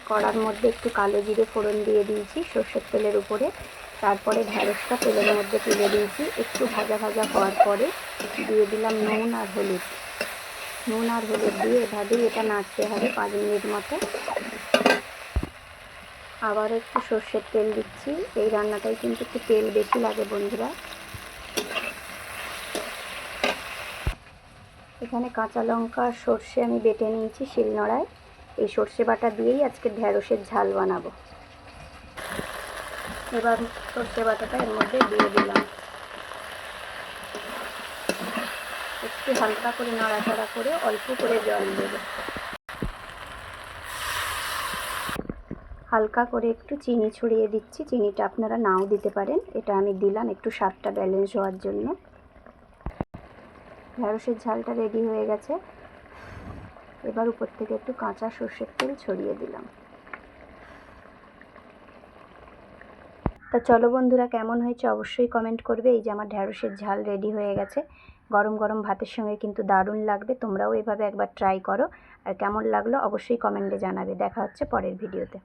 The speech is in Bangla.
কড়ার মধ্যে একটু কালো জিরে ফোড়ন দিয়ে দিয়েছি সর্ষের তেলের উপরে। তারপরে ঢ্যাঁড়সটা তেলের মধ্যে তুলে দিয়েছি। একটু ভাজা ভাজা হওয়ার পরে দিয়ে দিলাম নুন আর হলুদ। নুন আর হলুদ দিয়ে এভাবেই এটা নাড়তে হবে 5 মিনিট মতো। আবার একটু সর্ষের তেল দিচ্ছি। এই রান্নাটায় কিন্তু একটু তেল বেশি লাগে বন্ধুরা। এখানে কাঁচা লঙ্কা আর সর্ষে আমি বেটে নিয়েছি শিলনোড়ায়। এই সর্ষে বাটা দিয়েই আজকে ঢ্যাঁড়সের ঝাল বানাবো। এবার সর্ষে বাটাটা এর মধ্যে দিয়ে দিলাম। একটু হালকা করে নাড়াচাড়া করে অল্প করে জল দেব। হালকা করে একটু চিনি ছড়িয়ে দিচ্ছি। চিনিটা আপনারা নাও দিতে পারেন, এটা আমি দিলাম একটু স্বাদটা ব্যালেন্স হওয়ার জন্য। ঢ্যাঁড়সের ঝালটা রেডি হয়ে গেছে। এবার উপর থেকে একটু কাঁচা সর্ষের তেল ছড়িয়ে দিলাম। তা চলো বন্ধুরা, কেমন হয়েছে অবশ্যই কমেন্ট করবে। এই যে আমার ঢ্যাঁড়সের ঝাল রেডি হয়ে গেছে। গরম গরম ভাতের সঙ্গে কিন্তু দারুণ লাগবে। তোমরাও এভাবে একবার ট্রাই করো। আর কেমন লাগলো অবশ্যই কমেন্টে জানাবে। দেখা হচ্ছে পরের ভিডিওতে।